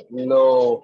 No,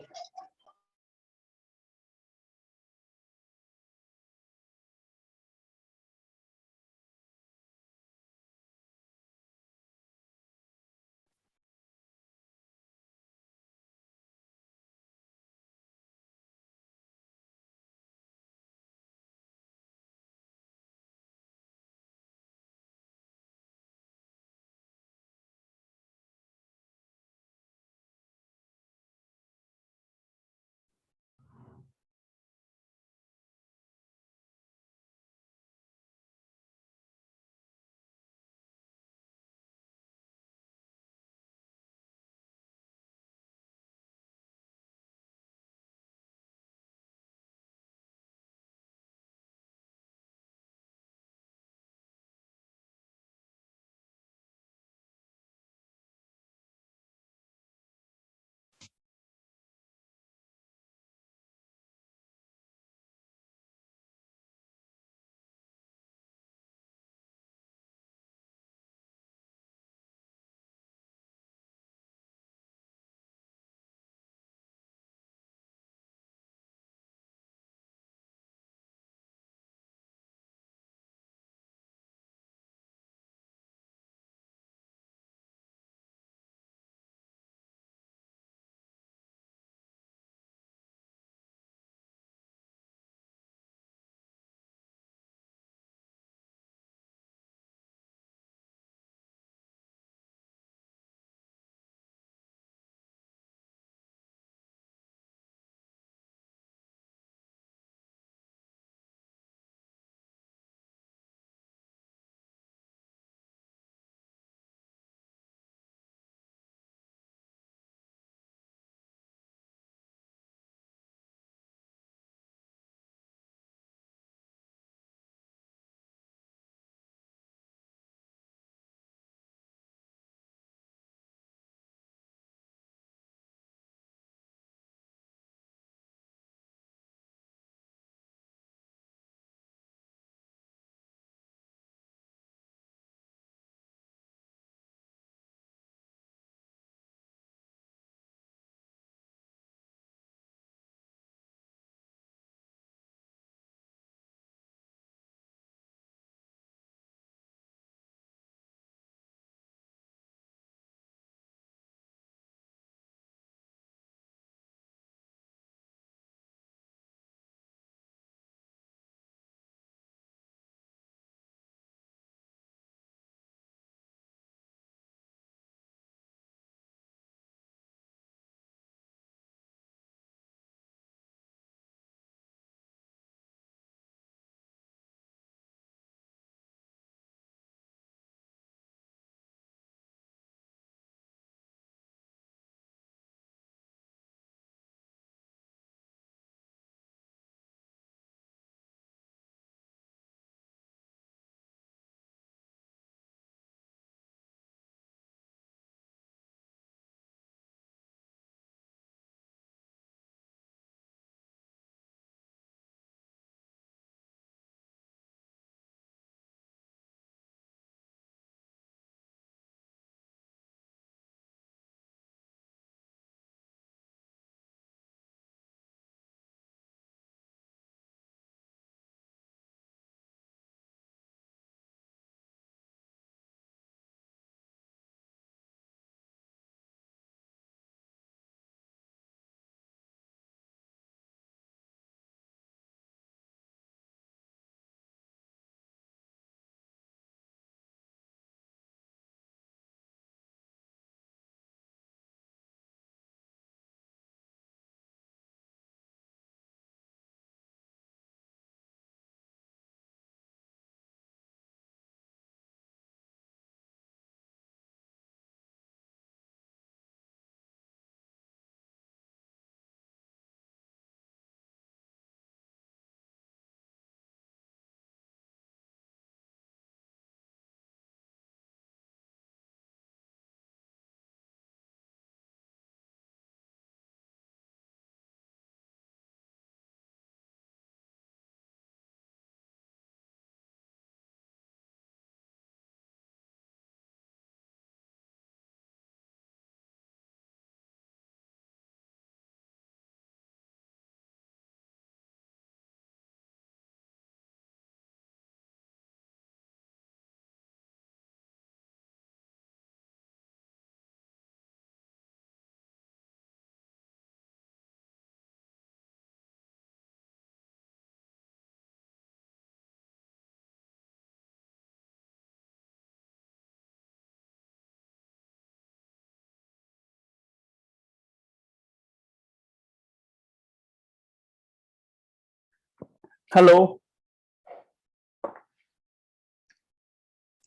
Hello.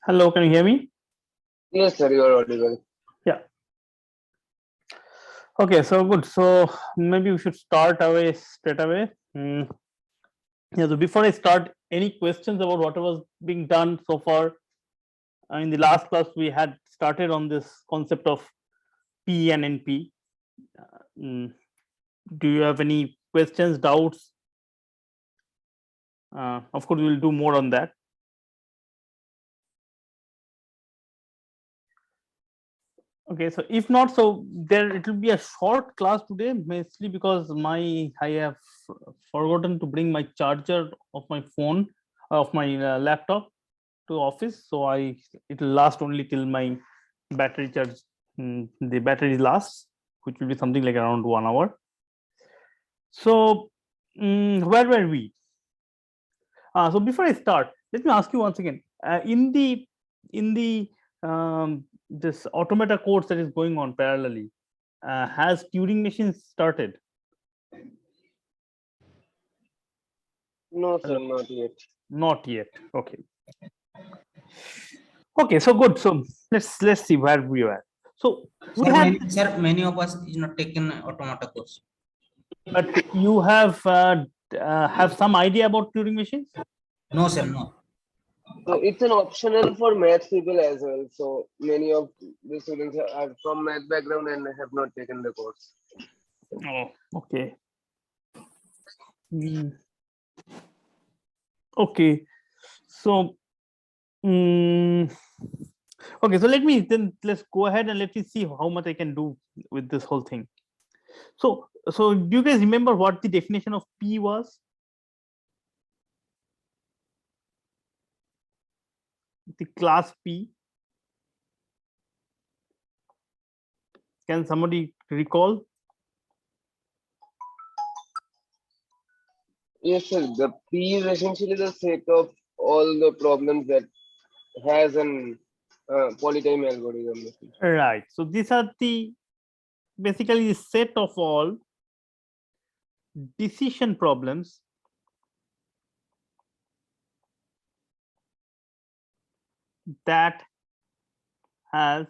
Hello, can you hear me? Yes, sir, you are audible. Yeah. Okay, so good. So maybe we should start away straight away. Yeah, so before I start, any questions about what was being done so far? In the last class, we had started on this concept of P and NP. Do you have any questions, doubts? Of course, we will do more on that. Okay, so if not, so there it will be a short class today, mostly because I have forgotten to bring my charger of my phone of my laptop to office, so it will last only till my battery charge. The battery lasts, which will be something like around 1 hour. So where were we? So before I start, let me ask you once again. In the this automata course that is going on parallelly, has Turing machine started? No, sir, Hello? not yet. Not yet. Okay. Okay. So good. So let's see where we are. So we had, Many of us is not taken automata course. but you have some idea about Turing machines? No, sir, no. So it's an optional for math people as well. So many of the students are from math background and have not taken the course. Oh, okay. Okay. So okay, so let's go ahead and let me see how much I can do with this whole thing. So do you guys remember what the definition of P was? The class P. Can somebody recall? Yes, sir. The P is essentially the set of all the problems that has an polytime algorithm. Right. So these are basically the set of all decision problems that has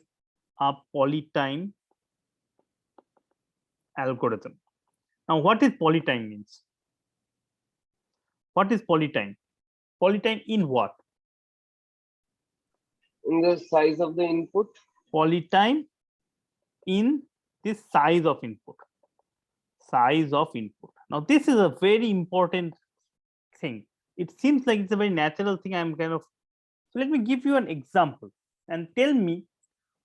a polytime algorithm. Now, what is polytime means? What is polytime? Polytime in what? In the size of the input. Polytime in the size of input. Size of input. Now, this is a very important thing. It seems like it's a very natural thing. I'm kind of, so let me give you an example and tell me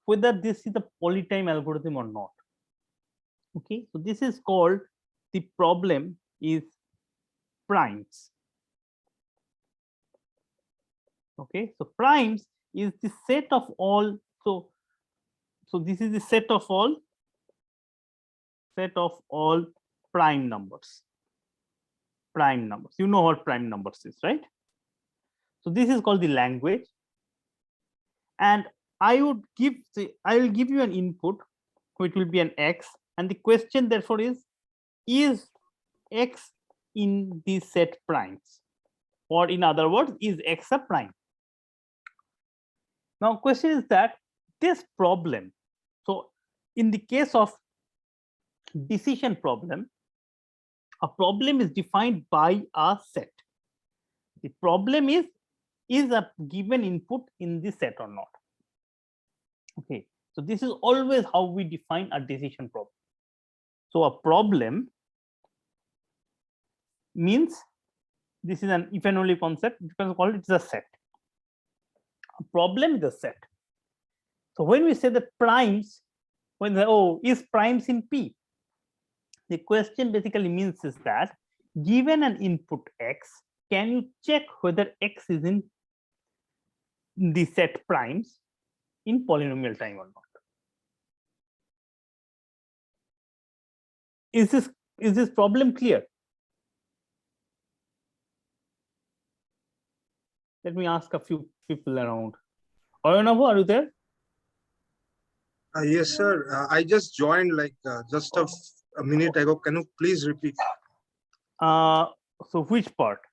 whether this is a polytime algorithm or not. Okay, so this is called, the problem is primes. Okay, so primes is the set of all, so this is the set of all prime numbers. You know what prime numbers is, right? So this is called the language, and I will give you an input which will be an x, and the question therefore is x in the set primes, or in other words, is x a prime? Now question is that this problem, so in the case of decision problem, a problem is defined by a set. The problem is a given input in the set or not? Okay, so this is always how we define a decision problem. So a problem means, this is an if and only concept, you can call it a set. A problem is a set. So when we say that primes, when they, oh, is primes in P, the question basically means is that given an input x, can you check whether x is in the set primes in polynomial time or not? Is this problem clear? Let me ask a few people around. Aranavu, are you there? Yes, sir. I just joined like just a minute ago. Can you please repeat? So which part?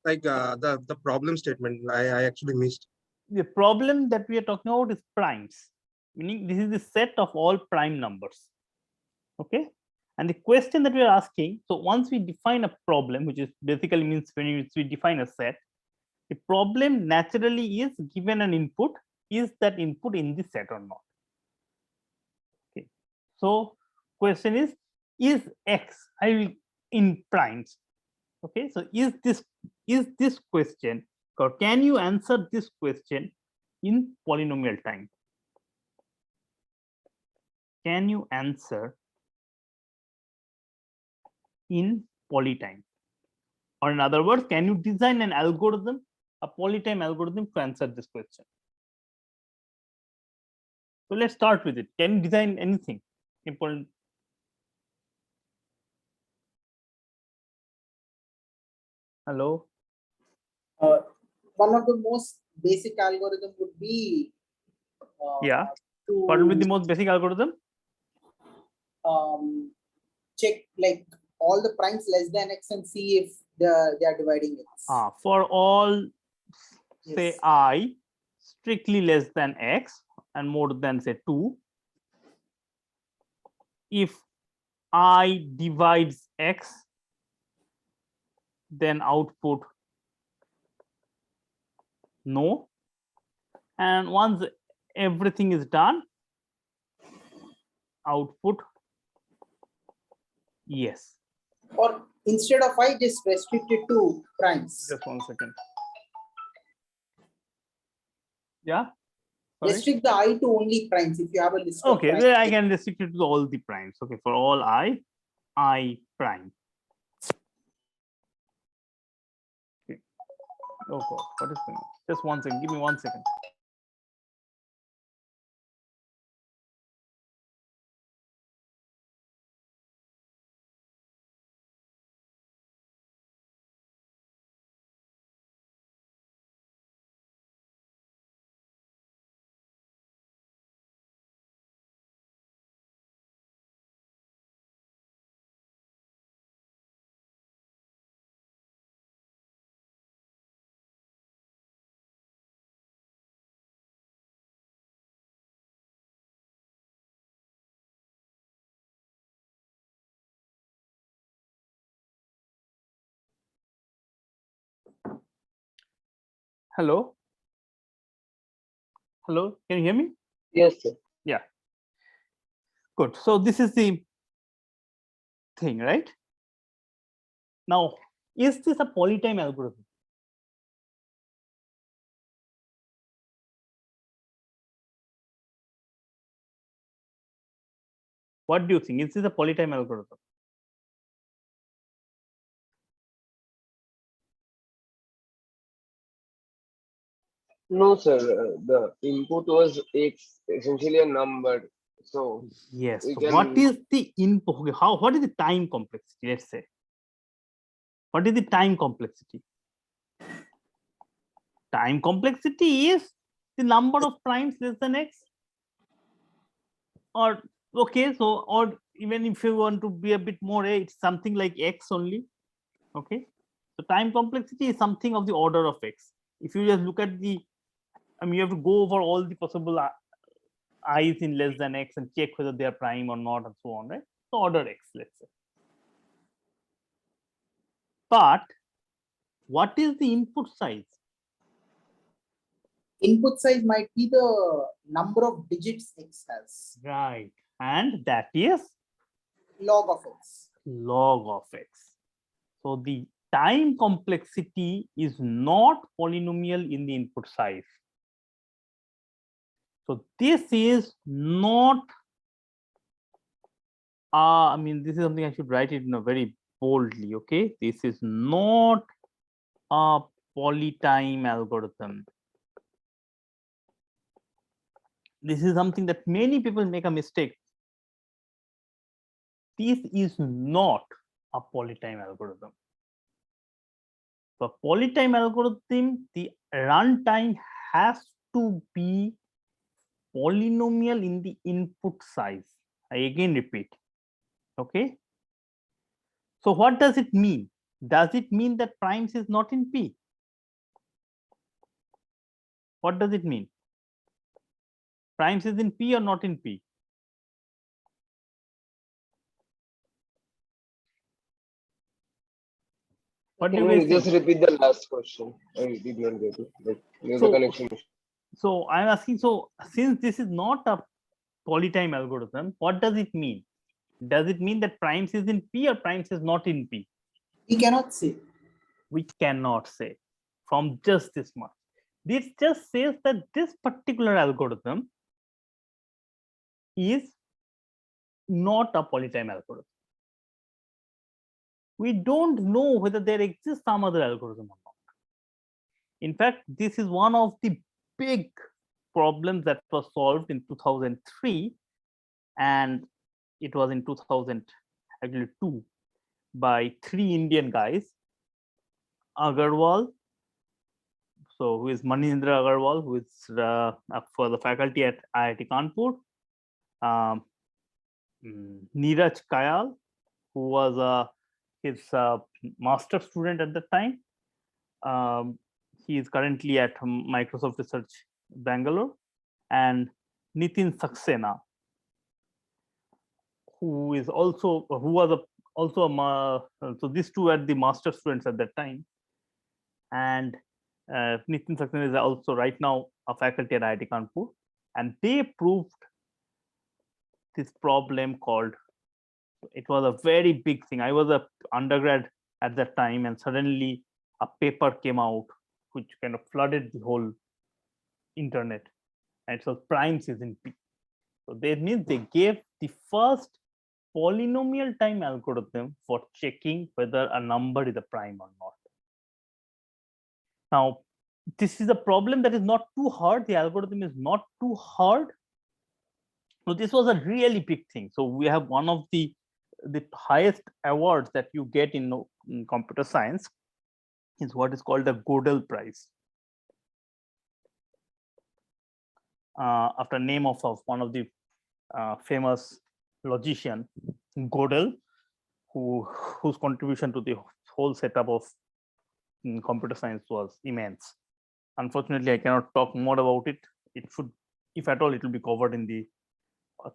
like the problem statement. I actually missed. The problem that we are talking about is primes, meaning this is the set of all prime numbers. Okay, and the question that we are asking, so once we define a problem, which is basically means when we define a set, the problem naturally is given an input, is that input in the set or not? Okay, so question is x I will in primes? Okay, so is this question, or can you answer this question in polynomial time? Can you answer in poly time? Or in other words, can you design an algorithm, a polytime algorithm to answer this question? So let's start with it. Can you design anything important? Hello? One of the most basic algorithm would be Yeah. to What will be the most basic algorithm? check like all the primes less than x and see if they are dividing x. For all, say Yes. I strictly less than x and more than say 2, if I divides x, then output no, and once everything is done, output yes. Or instead of I, just restrict it to primes. Just 1 second. Yeah. Sorry? Restrict the I to only primes if you have a list of Okay, primes. then I can restrict it to all the primes. Okay, for all I prime. Okay. Oh God, what is going on? Just 1 second. Give me 1 second. Hello? Hello, can you hear me? Yes, sir. Yeah. Good. So this is the thing, right? Now, is this a polytime algorithm? What do you think? Is this a polytime algorithm? No, sir. The input was x, essentially a number. So Yes. we So can. what is the input? Okay, what is the time complexity? Let's say. What is the time complexity? Time complexity is the number of primes less than x. Or okay, so or even if you want to be a bit more, it's something like x only. Okay. So time complexity is something of the order of x. If you just look at the, I mean, you have to go over all the possible i's in less than x and check whether they are prime or not and so on, right? So order x, let's say. But what is the input size? Input size might be the number of digits x has. Right. And that is Log of x. log of x. So the time complexity is not polynomial in the input size. So this is not, I mean, this is something I should write it in a very boldly, okay? This is not a polytime algorithm. This is something that many people make a mistake. This is not a polytime algorithm. For polytime algorithm, the runtime has to be polynomial in the input size. I again repeat. Okay. So what does it mean? does it mean that primes is not in P? What does it mean? Primes is in P or not in P? What do Can you you guys just think? repeat the last question? I did not get it. Like, there's a So- connection issue. So I'm asking, so since this is not a polytime algorithm, what does it mean? Does it mean that primes is in P or primes is not in P? We cannot say. We cannot say from just this much. This just says that this particular algorithm is not a polytime algorithm. We don't know whether there exists some other algorithm or not. In fact, this is one of the big problems that was solved in 2003, and it was in 2002 by 3 Indian guys, Agarwal, so who is Manindra Agarwal, who is for the faculty at IIT Kanpur, Neeraj Kayal, who was his master student at the time. He is currently at Microsoft Research Bangalore, and Nitin Saxena, who was so these two are the master students at that time, and Nitin Saxena is also right now a faculty at IIT Kanpur, and they proved this problem called, it was a very big thing. I was a undergrad at that time, and suddenly a paper came out which kind of flooded the whole internet, and it was primes is in P. So that means they gave the first polynomial time algorithm for checking whether a number is a prime or not. Now, this is a problem that is not too hard. The algorithm is not too hard. So this was a really big thing. So we have one of the highest awards that you get in computer science is what is called the Gödel Prize, after name of one of the famous logician, Gödel, whose contribution to the whole setup of computer science was immense. Unfortunately, I cannot talk more about it. It should, if at all, it will be covered in the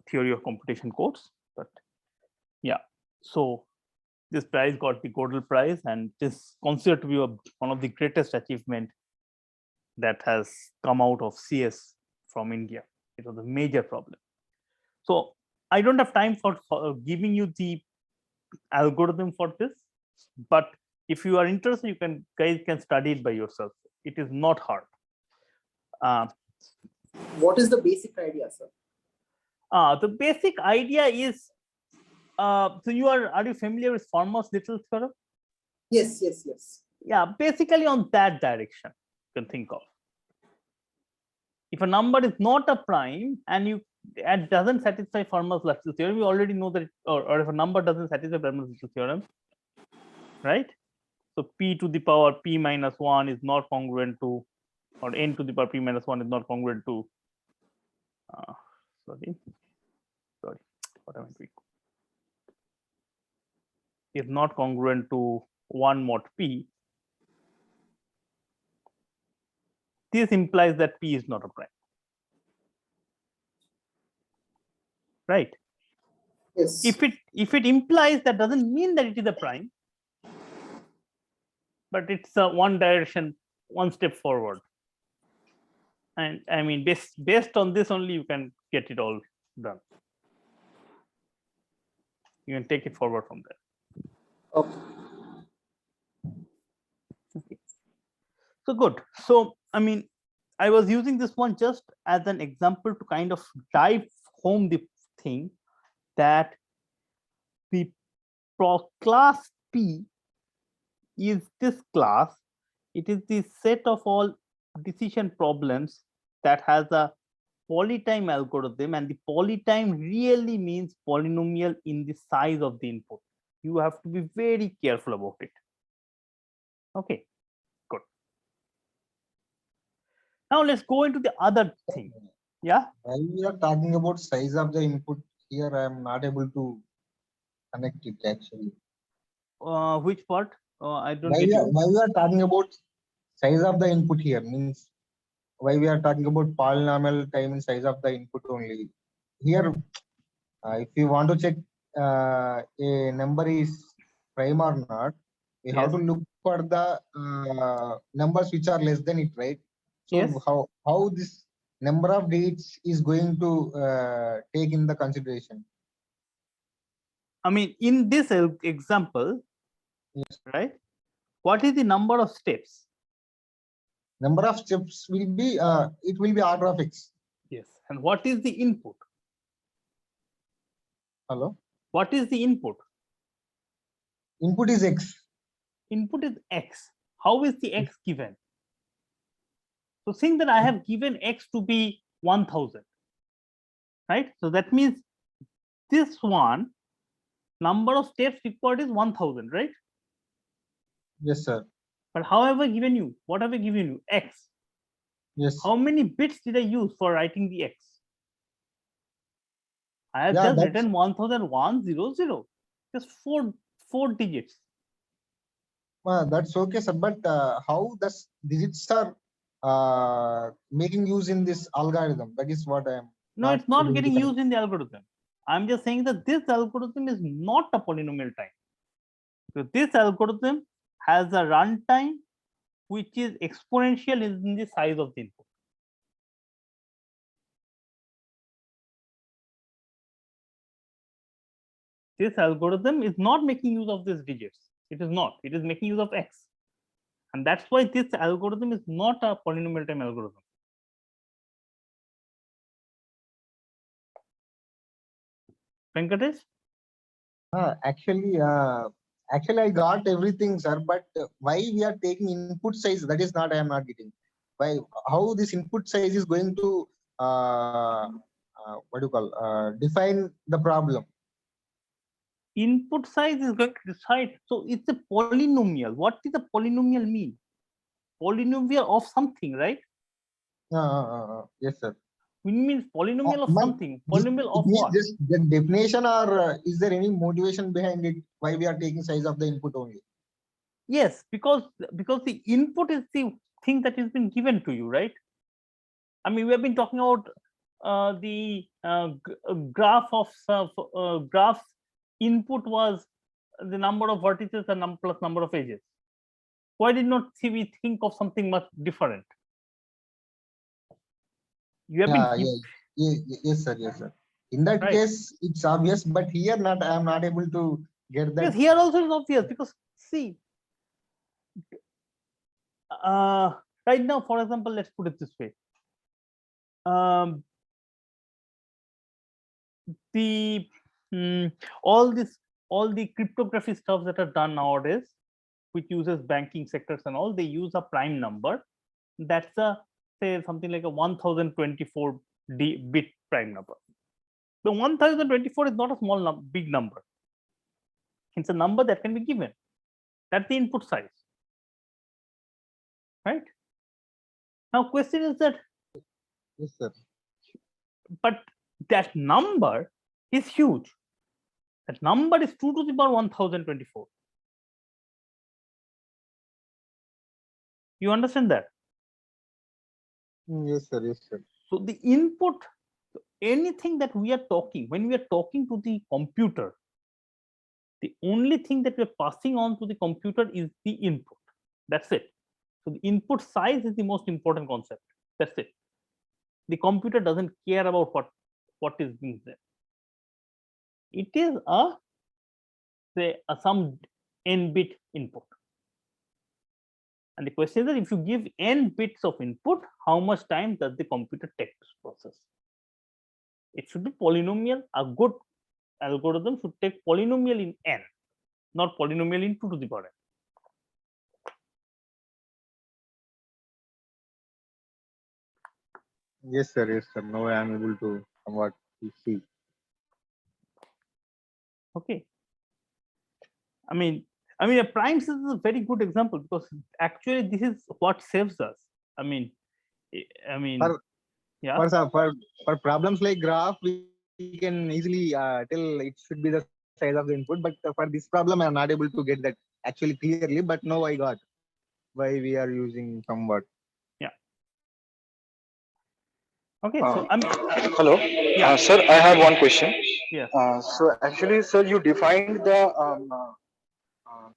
theory of computation course. But yeah, so this prize got the Gödel Prize, and it is considered to be one of the greatest achievement that has come out of CS from India. It was a major problem. So I don't have time for giving you the algorithm for this, but if you are interested, you guys can study it by yourself. It is not hard. What is the basic idea, sir? The basic idea is, so are you familiar with Fermat's little theorem? Yes, yes, yes. Yeah, basically on that direction you can think of. If a number is not a prime and it doesn't satisfy Fermat's little theorem, we already know that, or if a number doesn't satisfy Fermat's little theorem, right? So p to the power p minus 1 is not congruent to, or n to the power p minus 1 is not congruent to, sorry, what am I doing? Is not congruent to 1 mod p. This implies that p is not a prime, right? Yes. If it implies, that doesn't mean that it is a prime, but it's a one step forward. And I mean, based on this only, you can get it all done. You can take it forward from there. Okay. Okay. So good. So I mean, I was using this one just as an example to kind of drive home the thing that the class P is this class. It is the set of all decision problems that has a polytime algorithm, and the polytime really means polynomial in the size of the input. You have to be very careful about it. Okay, good. Now let's go into the other thing. Yeah. While we are talking about size of the input, here I am not able to connect it actually. Which part? I don't Why get we are, you. why we are talking about size of the input here means why we are talking about polynomial time and size of the input only. Here, if you want to check a number is prime or not, we have Yes. to look for the numbers which are less than it, right? So Yes. how this number of digits is going to take in the consideration? I mean, in this example, Yes. right? What is the number of steps? Number of steps will be it will be order of x. Yes. And what is the input? Hello, What is the input? input is x. Input is x. How is the x given? So think that I have given x to be 1000, right? So that means this one number of steps required is 1000, right? Yes, sir. But how have I given you? What have I given you? X. Yes. How many bits did I use for writing the x? I have Yeah, just that's- written 100100, just four digits. That's okay, sir. But how does digits are making use in this algorithm? That is what I am. No, Not it's not able to getting connect. used in the algorithm. I'm just saying that this algorithm is not a polynomial time. So this algorithm has a runtime which is exponential in the size of the input. This algorithm is not making use of these digits. It is not. It is making use of x. And that's why this algorithm is not a polynomial time algorithm. Venkatesh? Actually, I got everything, sir. But why we are taking input size? That is not I am not getting. Why? How this input size is going to what do you call define the problem? Input size is going to decide. So it's a polynomial. What does a polynomial mean? Polynomial of something, right? Yes, sir. It means polynomial of Ma'am, something. Polynomial it of means what? just the definition, or is there any motivation behind it? Why we are taking size of the input only? Yes, because the input is the thing that has been given to you, right? I mean, we have been talking about the graph of graphs. Input was the number of vertices and plus number of edges. Why did not we think of something much different? You have been Yes, sir. Yes, sir. In that Right. case, it's obvious, but here not I am not able to get that. yes, here also is obvious because see, right now, for example, let's put it this way. The all the cryptography stuff that are done nowadays, which uses banking sectors and all, they use a prime number. That's a say something like a 1024 bit prime number. The 1024 is not a small big number. It's a number that can be given. That's the input size, right? Now, question is that, Yes, sir. but that number is huge. That number is 2 to the power 1024. You understand that? Yes, sir. Yes, sir. So the input, anything that we are talking, when we are talking to the computer, the only thing that we're passing on to the computer is the input. That's it. So the input size is the most important concept. That's it. The computer doesn't care about what is being said. It is a say some n bit input. And the question is that if you give n bits of input, how much time does the computer take to process? It should be polynomial. A good algorithm should take polynomial in n, not polynomial in 2 to the power n. Yes, sir. Yes, sir. Now I am able to somewhat see. Okay. I mean, a prime size is a very good example because actually this is what saves us. I mean, For- yeah. For problems like graph, we can easily tell it should be the size of size of the input, but for this problem, I'm not able to get that actually clearly. But now I got why we are using somewhat. Okay, so I'm Hello, Yeah. sir. I have one question. yes. So actually, sir, you defined the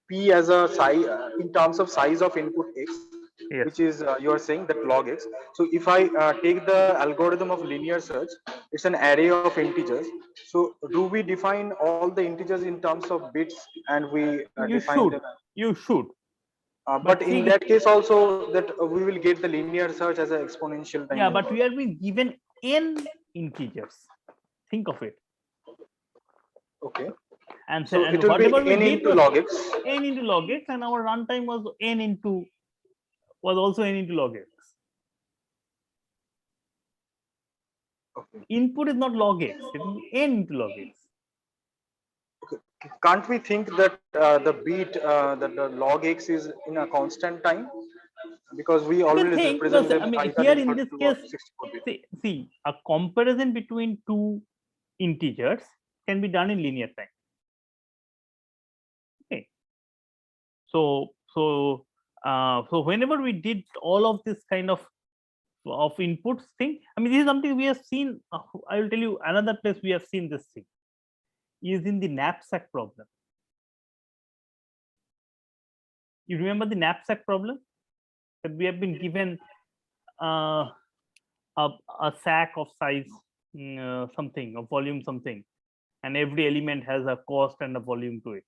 p as a size in terms of size of input x, Yes. which is you are saying that log x. So if I take the algorithm of linear search, it's an array of integers. So do we define all the integers in terms of bits, and we You define should. them? You should. But in see- that case also, that we will get the linear search as an exponential time. Yeah, but we are being given n integers. Think of it. Okay. And So and it will be whatever we n did into was log x. n into log x, and our runtime was also n into log x. Okay. Input is not log x; it will be n into log x. Can't we think that the beat that the log x is in a constant time, because we You can always think, represent because them I mean either here in in this 32 or case, 64 bit. see a comparison between two integers can be done in linear time. Okay. So whenever we did all of this kind of inputs thing, I mean, this is something we have seen. I will tell you another place we have seen this thing is in the knapsack problem. You remember the knapsack problem that we have been given a sack of size something, a volume something, and every element has a cost and a volume to it.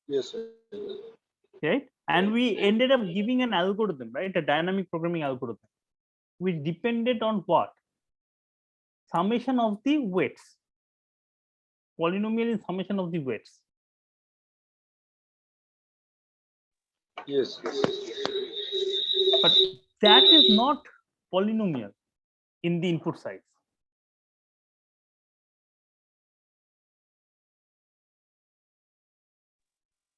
Yes, sir. Right? And we ended up giving an algorithm, right? A dynamic programming algorithm, which depended on what? Summation of the weights. Polynomial is summation of the weights. Yes. But that is not polynomial in the input size.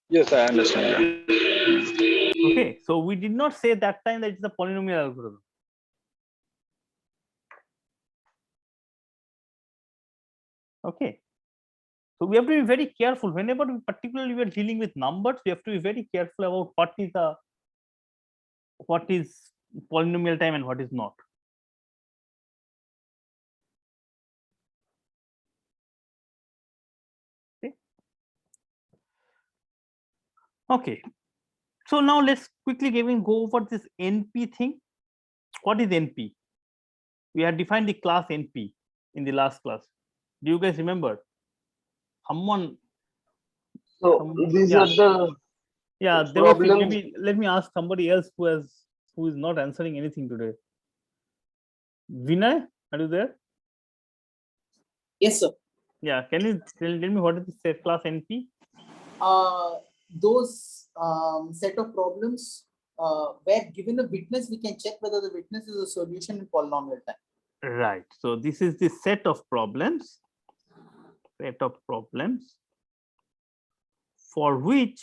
Yes, I understand. Okay, so we did not say that time that it's a polynomial algorithm. Okay, so we have to be very careful whenever particularly we are dealing with numbers. We have to be very careful about what is polynomial time and what is not. Okay, so now let's quickly go over this NP thing. What is NP? We had defined the class NP in the last class. Do you guys remember? So Some- these yeah. are the Yeah, there was problems. maybe let me ask somebody else who is not answering anything today. Vinay, are you there? Yes, sir. Yeah, can you tell me what is the set class NP? Those set of problems where given a witness, we can check whether the witness is a solution in polynomial time. Right. So this is the set of problems for which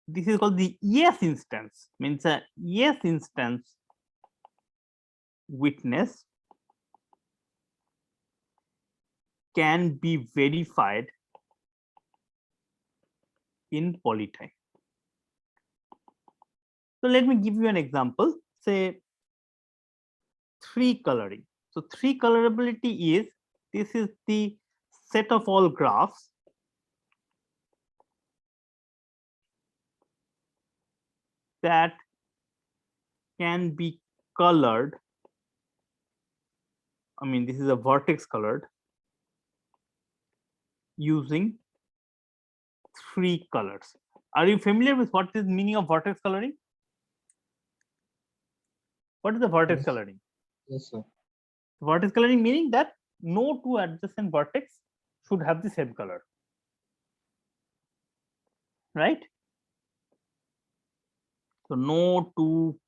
this is called the yes instance, means a yes instance witness can be verified in polytime. So let me give you an example, say 3 coloring. So 3 colorability is, this is the set of all graphs that can be colored. I mean, this is a vertex colored using 3 colors. Are you familiar with what is the meaning of vertex coloring? What is the vertex Yes. coloring? Yes, sir. Vertex coloring meaning that no two adjacent vertex should have the same color, right? So no two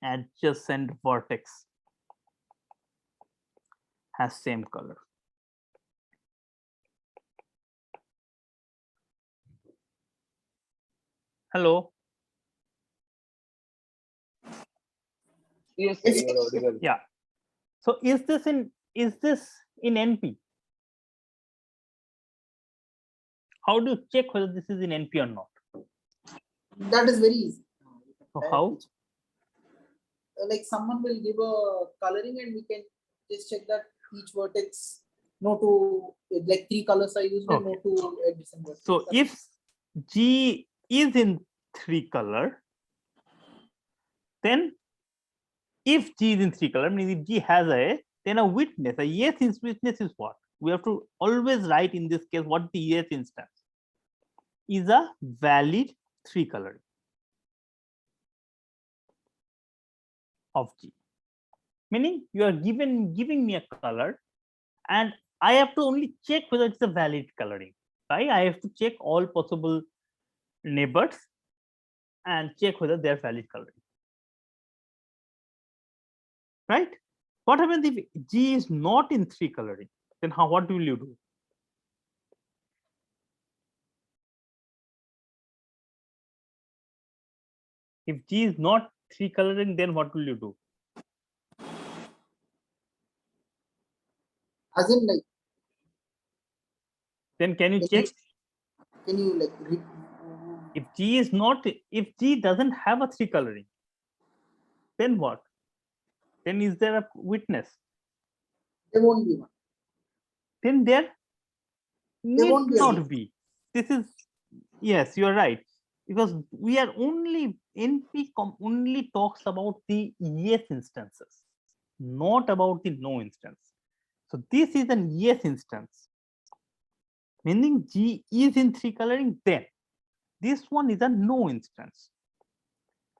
adjacent vertex has same color. Hello. Yes, Yes, you are audible. Yeah. So is this in NP? How do you check whether this is in NP or not? That is very easy. So how? Like someone will give a coloring and we can just check that each vertex, no two, like 3 colors are used and no Okay. two adjacent vertex. So if G is in 3 color, then if G is in 3 color, means if G has a, then a witness, a yes witness is what? We have to always write in this case what the yes instance is a valid 3 coloring of G. Meaning you are giving me a color and I have to only check whether it's a valid coloring. Right? I have to check all possible neighbors and check whether they're valid coloring. Right? What happens if G is not in 3 coloring? Then what will you do? If G is not 3 coloring, then what will you do? As in like, Then can you check? Can you like If G is not, if G doesn't have a 3 coloring, then what? Then is there a witness? there won't be one. Then there need won't be a not witness. be. This is, yes, you are right. Because we are only, NP only talks about the yes instances, not about the no instance. So this is an yes instance, meaning G is in 3 coloring, then this one is a no instance.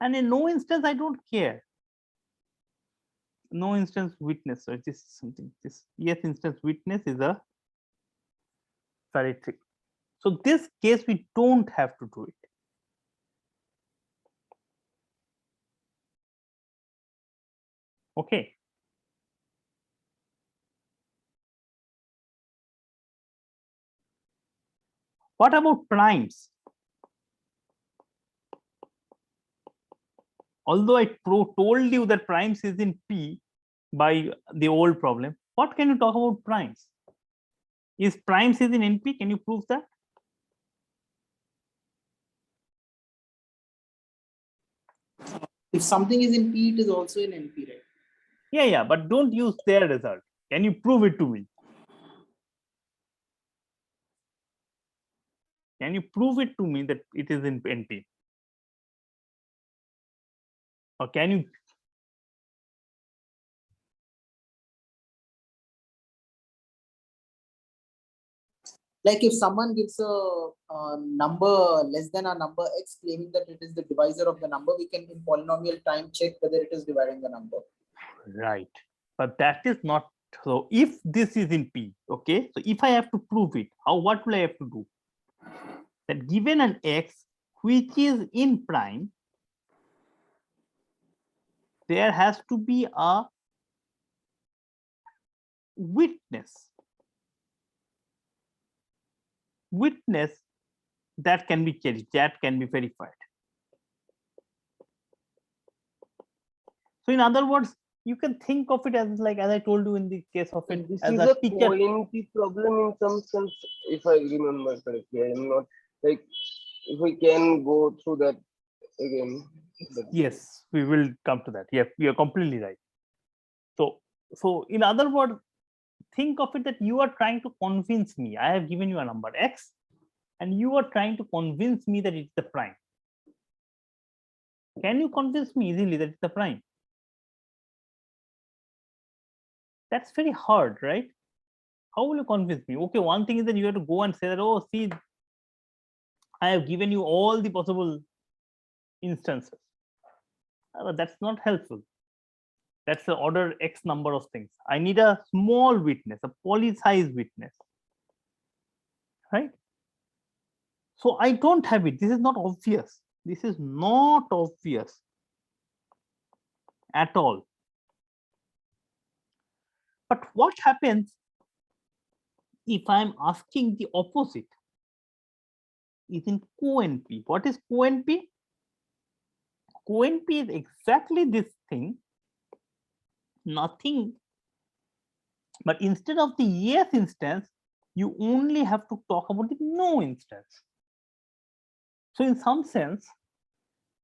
And in no instance, I don't care. No instance witness. So this is something, this yes instance witness is a valid 3. So this case, we don't have to do it. Okay. What about primes? Although I told you that primes is in P by the old problem, what can you talk about primes? Is primes is in NP? Can you prove that? If something is in P, it is also in NP, right? Yeah, but don't use their result. Can you prove it to me? Can you prove it to me that it is in NP? Or can you? Like if someone gives a number less than a number x, claiming that it is the divisor of the number, we can in polynomial time check whether it is dividing the number. Right. But that is not so. If this is in P, okay. So if I have to prove it, what will I have to do? That given an x which is in prime, there has to be a witness that can be checked, that can be verified. So in other words, you can think of it as like, as I told you in the case of it, This as is a a teacher. co-NP problem in some sense, if I remember correctly. I am not like, if we can go through that again. Yes, we will come to that. Yeah, you are completely right. So in other words, think of it that you are trying to convince me. I have given you a number x, and you are trying to convince me that it's the prime. Can you convince me easily that it's the prime? That's very hard, right? How will you convince me? Okay, one thing is that you have to go and say that, oh, see, I have given you all the possible instances. But that's not helpful. That's the order x number of things. I need a small witness, a poly-size witness, right? So I don't have it. This is not obvious. This is not obvious at all. But what happens if I'm asking the opposite? Is in co-NP. What is co-NP? Co-NP is exactly this thing. Nothing But instead of the yes instance, you only have to talk about the no instance. So in some sense,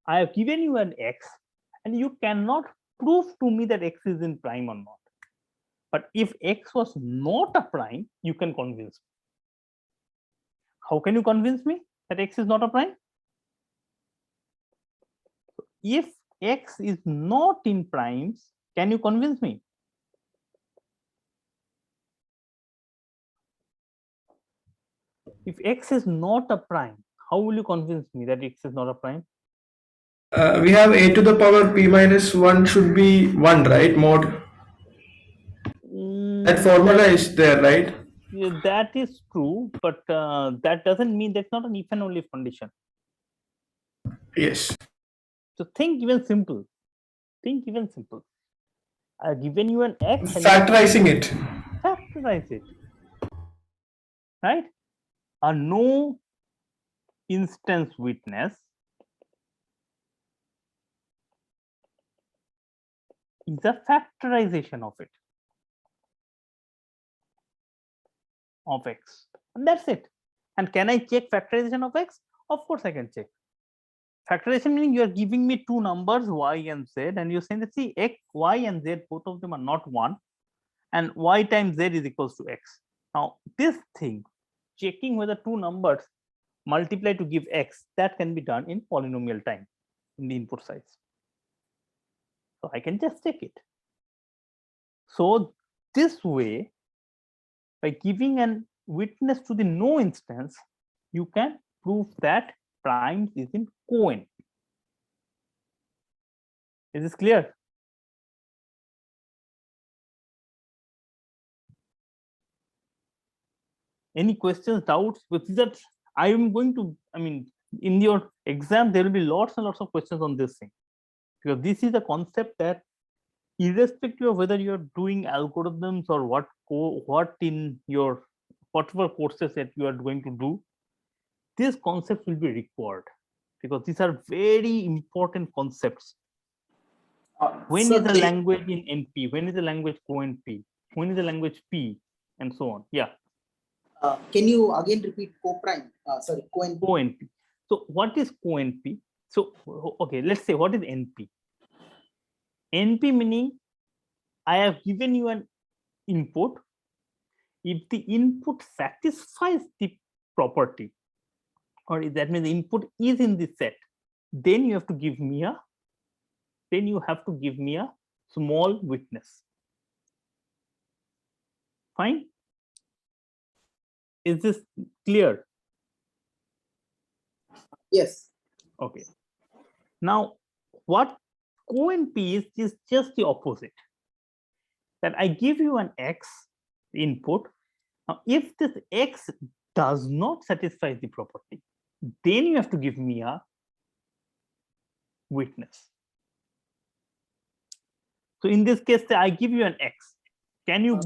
I have given you an x and you cannot prove to me that x is in prime or not. But if x was not a prime, you can convince me. How can you convince me that x is not a prime? If x is not in primes, can you convince me? If x is not a prime, how will you convince me that x is not a prime? We have a to the power p minus 1 should be 1, right? Mod. That formula is there, right? Yeah, that is true, but that doesn't mean that's not an if and only if condition. Yes. So think even simple. Think even simple. I've given you an x and Factorizing it. factorize it. Right? A no instance witness is a factorization of it, of x, and that's it. And can I check factorization of x? Of course I can check. Factorization meaning you are giving me two numbers y and z, and you're saying that see x, y and z, both of them are not 1, and y times z is equals to x. Now this thing, checking whether two numbers multiply to give x, that can be done in polynomial time in the input size. So I can just check it. So this way, by giving an witness to the no instance, you can prove that primes is in co-NP. Is this clear? Any questions, doubts? With that, I am going to, I mean, in your exam, there will be lots and lots of questions on this thing, because this is a concept that irrespective of whether you're doing algorithms or what in your whatever courses that you are going to do, this concept will be required, because these are very important concepts. When is the language in NP? When is the language co-NP? When is the language P? And so on. Yeah. Can you again repeat co-prime? Sorry, co-NP. Co-NP. So what is co-NP? So okay, let's say what is NP? NP meaning I have given you an input. If the input satisfies the property, or if that means the input is in the set, then you have to give me a small witness. Fine. Is this clear? Yes. Okay. Now, what co-NP is just the opposite. That I give you an x input. Now, if this x does not satisfy the property, then you have to give me a witness. So in this case, I give you an x. Can you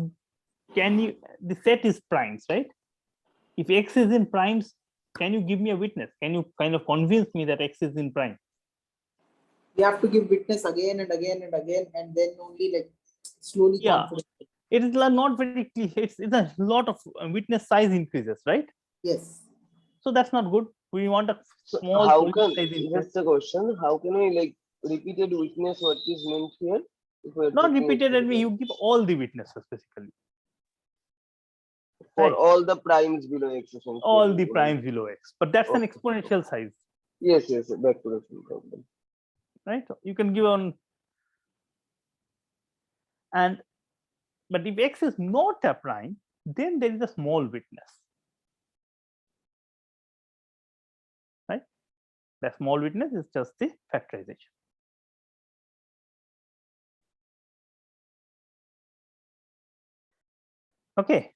the set is primes, right? If x is in primes, can you give me a witness? Can you kind of convince me that x is in prime? We have to give witness again and again and again, and then only like slowly. Yeah, it is not very clear. It's a lot of witness size increases, right? Yes. So that's not good. We want a small. How can, that's the question, how can I like repeated witness what is meant here? Not repeated, and you give all the witnesses basically. For right. All the primes below x. All the primes below x, but that's an exponential size. Yes, back to the same problem. Right, you can give on, but if x is not a prime, then there is a small witness. Right, that small witness is just the factorization. Okay.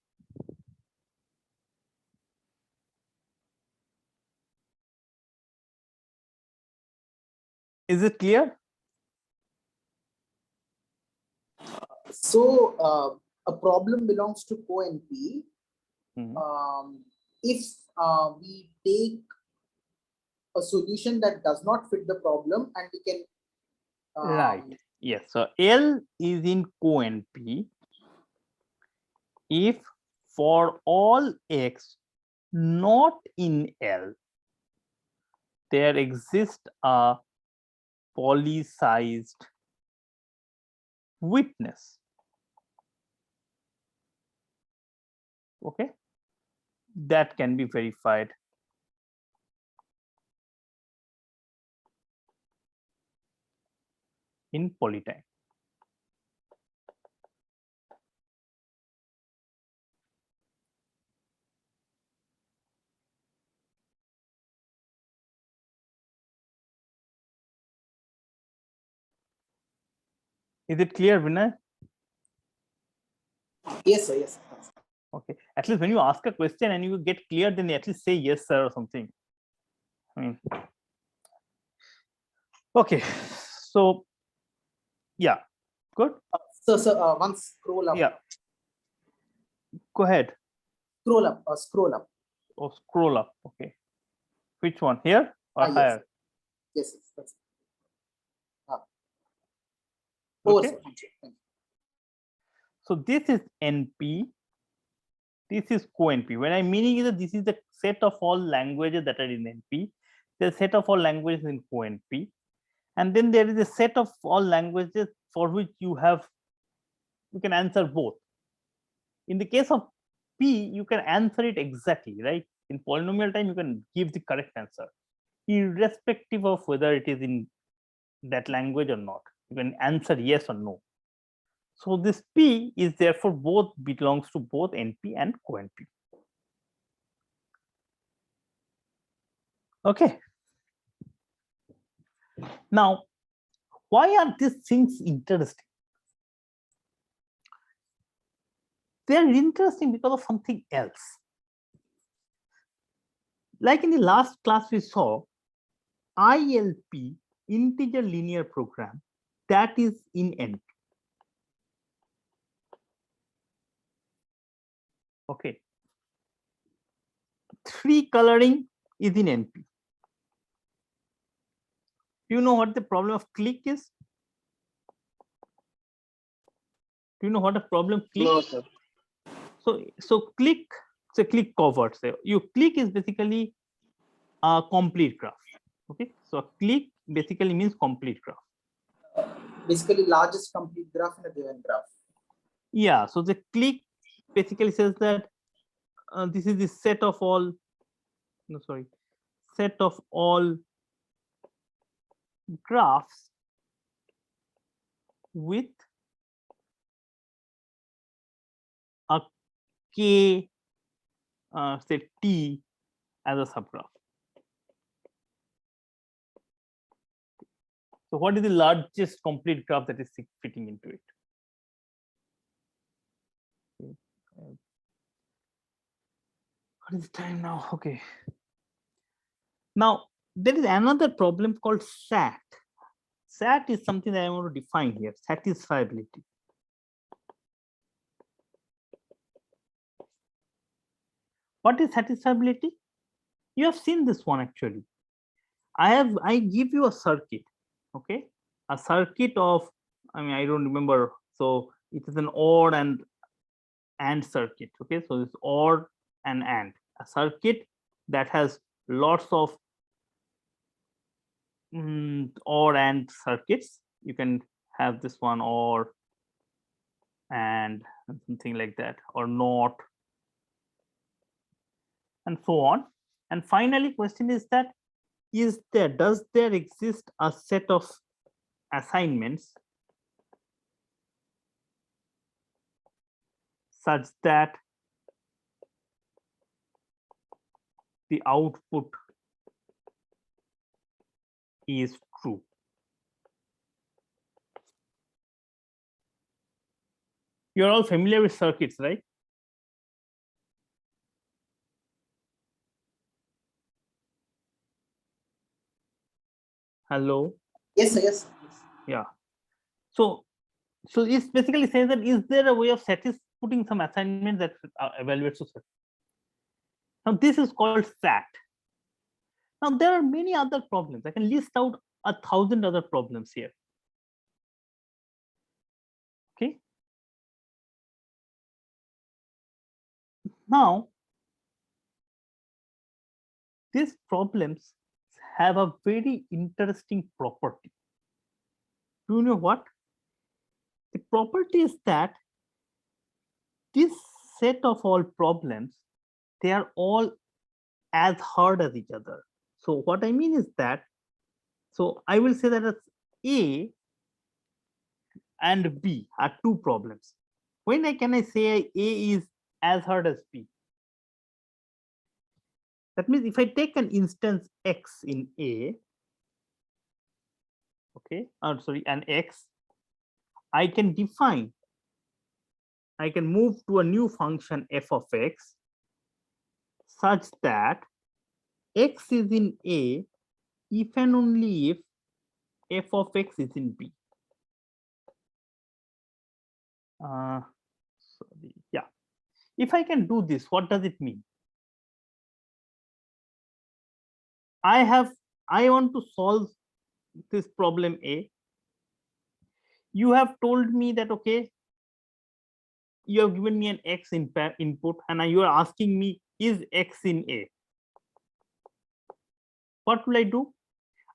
Is it clear? So a problem belongs to co-NP. If we take a solution that does not fit the problem, and we can right. Yes. So L is in co-NP if for all x not in L, there exists a poly-sized witness. Okay, that can be verified. In polytime. Is it clear, Vinay? Yes, sir. Yes. Sir. Okay. At least when you ask a question and you get clear, then at least say yes, sir, or something. I mean, okay. So, yeah, good. So, once scroll up. Yeah. Go ahead. Scroll up. Scroll up. Or scroll up. Okay. Which one? Here or Yes. higher? Yes. Yes. That's it. Oh, Okay. sir. Thank you. So this is NP. This is co-NP. When I'm meaning is that this is the set of all languages that are in NP. The set of all languages in co-NP. And then there is a set of all languages for which you can answer both. In the case of P, you can answer it exactly, right? In polynomial time, you can give the correct answer, irrespective of whether it is in that language or not. You can answer yes or no. So this P is therefore belongs to both NP and co-NP. Okay. Now, why are these things interesting? They are interesting because of something else. Like in the last class we saw, ILP, integer linear program, that is in NP. Okay. 3 coloring is in NP. Do you know what the problem of click is? Do you know what a problem click? No, sir. So click, say click covert. Say you click is basically a complete graph. Okay, so click basically means complete graph. Basically, largest complete graph in a given graph. Yeah. So the click basically says that this is the set of all. No, sorry, set of all graphs with a k say t as a subgraph. So what is the largest complete graph that is fitting into it? What is the time now? Okay. Now there is another problem called SAT. SAT is something that I want to define here, satisfiability. What is satisfiability? You have seen this one actually. I give you a circuit, okay? A circuit of, I mean, I don't remember. So it is an OR and AND circuit, okay? So it's OR and AND, a circuit that has lots of OR and circuits. You can have this one OR and something like that, or NOT, and so on. And finally, question is that does there exist a set of assignments such that the output is true? You're all familiar with circuits, right? Hello. Yes, sir. Yes. Yeah. So it's basically saying that is there a way of putting some assignment that evaluates a circuit? Now this is called SAT. Now there are many other problems. I can list out 1,000 other problems here. Okay. Now, these problems have a very interesting property. Do you know what? The property is that this set of all problems, they are all as hard as each other. So what I mean is that, so I will say that as A and B are two problems. When can I say A is as hard as B? That means if I take an instance X in A, okay, an X, I can move to a new function f of x such that x is in A if and only if f of x is in B. Yeah. If I can do this, what does it mean? I want to solve this problem A. You have told me that, okay, you have given me an x input and you are asking me, is x in A? What will I do?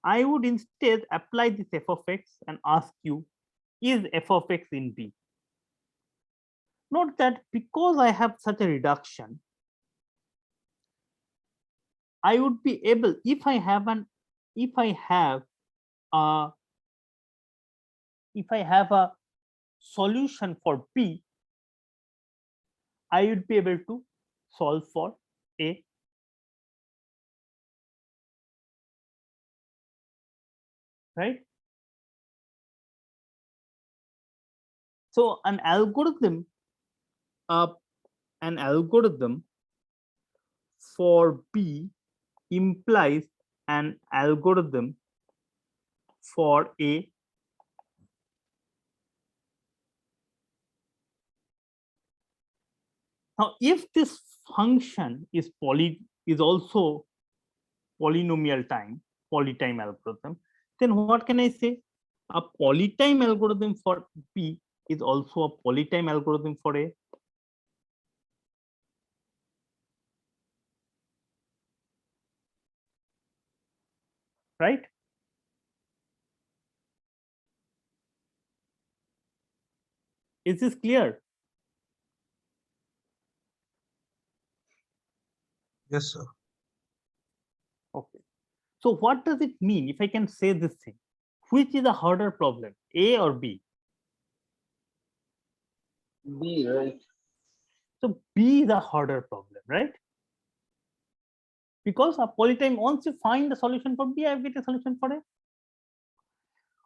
I would instead apply this f of x and ask you, is f of x in B? Note that because I have such a reduction, I would be able, if I have a solution for B, I would be able to solve for A. Right? So an algorithm for B implies an algorithm for A. Now, if this function is also polynomial time, polytime algorithm, then what can I say? A polytime algorithm for B is also a polytime algorithm for A. Right? Is this clear? Yes, sir. Okay. So what does it mean if I can say this thing? Which is a harder problem, A or B? B, right? So B is a harder problem, right? Because a polytime, once you find the solution for B, I get a solution for A.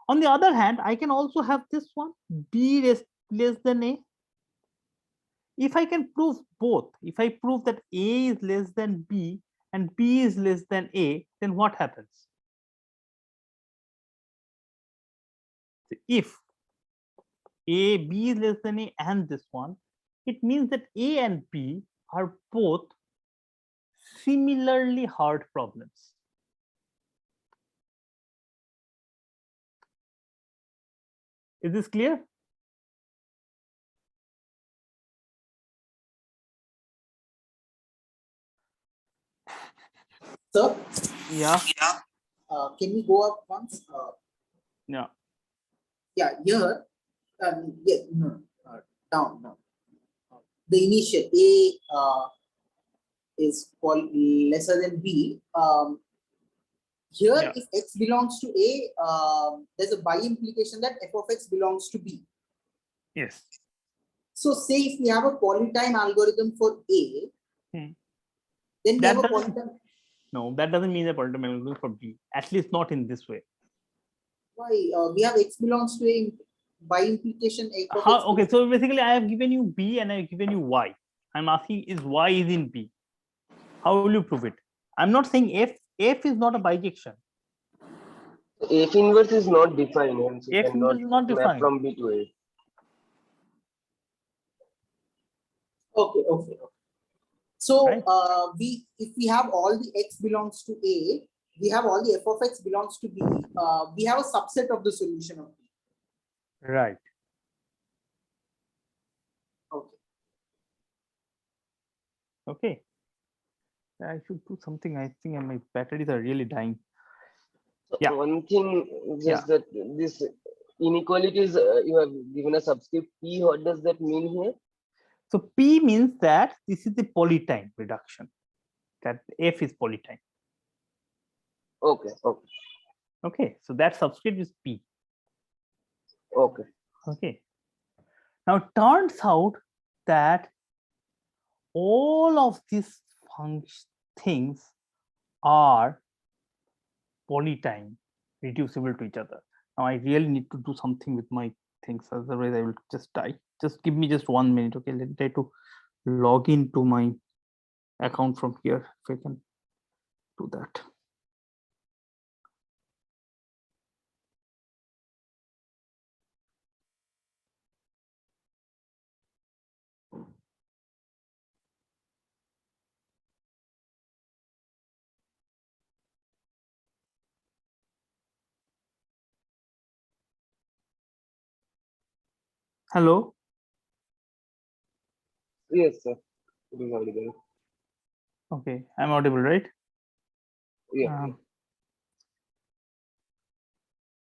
On the other hand, I can also have this one, B less than A. If I can prove both, if I prove that A is less than B and B is less than A, then what happens? If B is less than A and this one, it means that A and B are both similarly hard problems. Is this clear? Sir, Yeah. can we go up once? Yeah. Yeah, here, yeah, no, down, no. The initial A is lesser than B. Here, Yeah. if x belongs to A, there's a by implication that f of x belongs to B. Yes. So, say if we have a polytime algorithm for A, then we That have a doesn't- polytime. No, that doesn't mean a polytime algorithm for B. At least not in this way. Why? We have x belongs to A by implication. F of x Okay, so basically I have given you B and I have given you Y. I'm asking is Y is in B. How will you prove it? I'm not saying F is not a bijection. F inverse is not defined, hence you F cannot inverse is not map defined. from B to A. Okay. So Right. if we have all the x belongs to A, we have all the f of x belongs to B. We have a subset of the solution of B. Right. Okay. Okay. I should do something. I think my batteries are really dying. So Yeah. one thing is just that this inequalities you have given a subscript P. What does that mean here? So P means that this is the polytime reduction. That F is polytime. Okay, okay, Okay. So that subscript is P. okay. Okay. Now it turns out that all of these things are polytime reducible to each other. Now I really need to do something with my things, otherwise I will just die. Just give me just 1 minute. Okay, let me try to log into my account from here if I can do that. Hello. Yes, sir. It is audible. Okay, I'm audible, right? Yeah.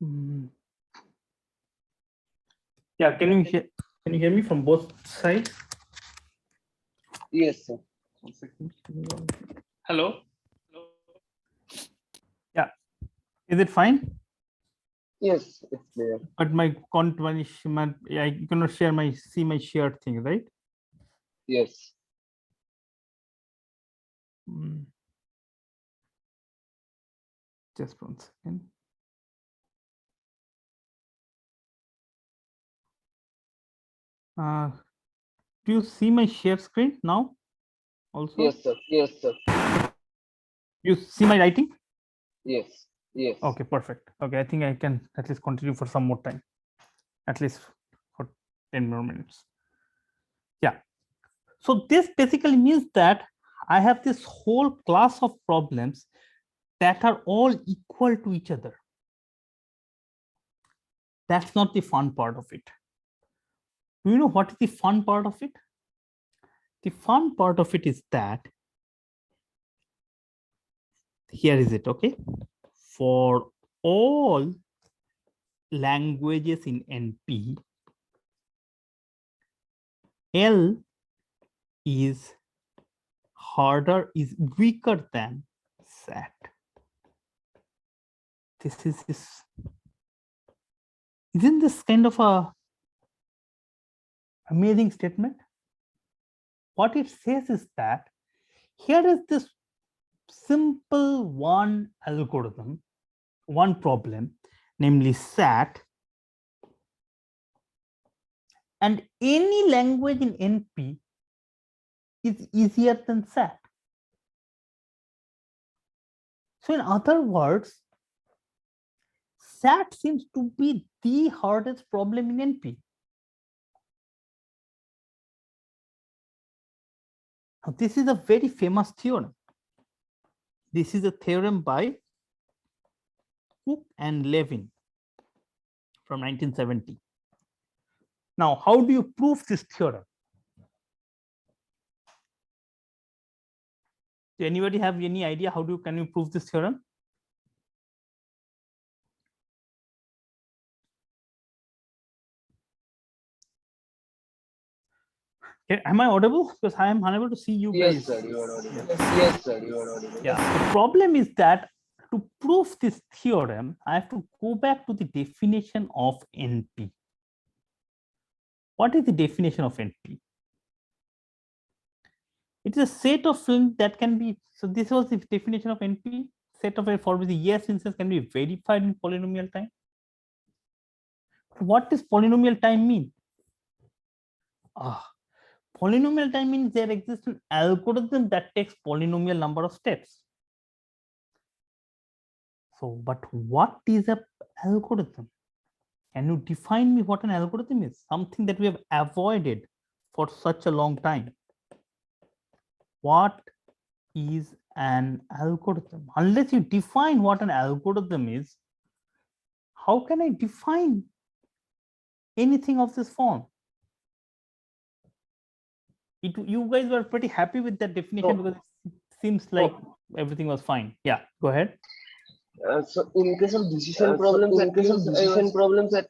Hmm. Yeah, can you hear me from both sides? Yes, sir. 1 second. Hello. Yeah, is it fine? Yes, it's there. But my content, I cannot share see my shared thing, right? Yes. Mm. Just 1 second. Do you see my share screen now? Also, Yes, sir. Yes, sir. you see my writing? Yes. Yes. Okay, perfect. Okay, I think I can at least continue for some more time, at least for 10 more minutes. Yeah. So this basically means that I have this whole class of problems that are all equal to each other. That's not the fun part of it. Do you know what is the fun part of it? The fun part of it is that here is it, okay? For all languages in NP, L is harder, is weaker than SAT. Isn't this kind of a amazing statement? What it says is that here is this simple one algorithm, one problem, namely SAT, and any language in NP is easier than SAT. So in other words, SAT seems to be the hardest problem in NP. Now, this is a very famous theorem. This is a theorem by Cook and Levin from 1970. Now, how do you prove this theorem? Do anybody have any idea how can you prove this theorem? Okay, am I audible? Because I am unable to see you Yes, guys. sir. You are audible. Yeah. Yes, sir. You are audible. Yeah. The problem is that to prove this theorem, I have to go back to the definition of NP. What is the definition of NP? It is a set of films that can be, so this was the definition of NP, set of for which the yes instance can be verified in polynomial time. What does polynomial time mean? Polynomial time means there exists an algorithm that takes polynomial number of steps. So, but what is an algorithm? Can you define me what an algorithm is? Something that we have avoided for such a long time. What is an algorithm? Unless you define what an algorithm is, how can I define anything of this form? you guys were pretty happy with that definition So- because it seems like everything was fine. Yeah, go ahead. So in case of decision problems, at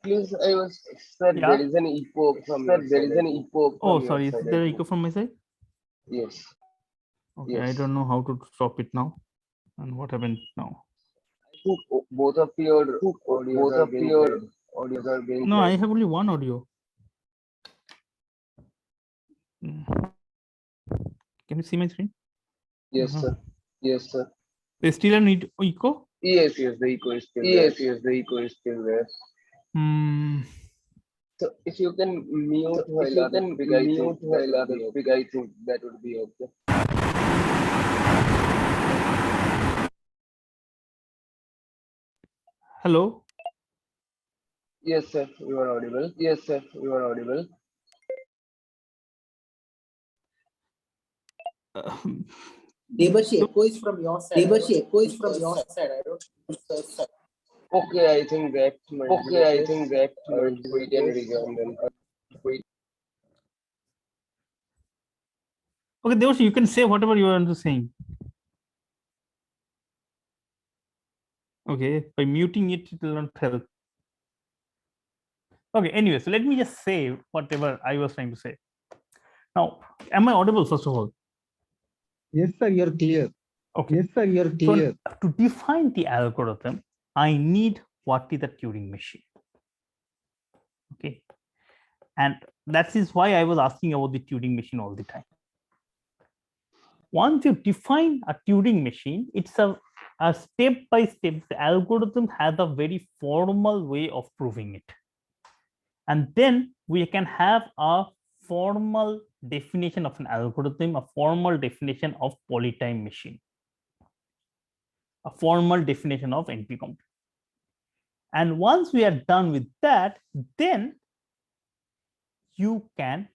least I was said Yeah. there is an echo from your side. Oh, sorry, is there echo from my side? Yes. Okay, I Yes. don't know how to stop it now. And what happened now? I think both of your audios are being No, I played. have only one audio. Hmm. Can you see my screen? Yes, Uh-huh. sir. Yes, sir. There's still an echo? Yes, the echo is still there. Hmm. So if you can mute while others speak, I think that would be okay. Hello? Yes, sir. You are audible. Debashi, echo is from your side. I don't know. Sir. Okay, I think that might be the case. I will wait and rejoin then. Okay, Devashi, you can say whatever you want to saying. Okay, by muting it, it will not help. Okay, anyway, so let me just say whatever I was trying to say. Now, am I audible first of all? Yes, sir, you're clear. Okay. Yes, sir, you're So clear. to define the algorithm, I need what is the Turing machine. Okay. And that is why I was asking about the Turing machine all the time. Once you define a Turing machine, it's a step-by-step, the algorithm has a very formal way of proving it. And then we can have a formal definition of an algorithm, a formal definition of polytime machine, a formal definition of NP-complete. And once we are done with that, then you can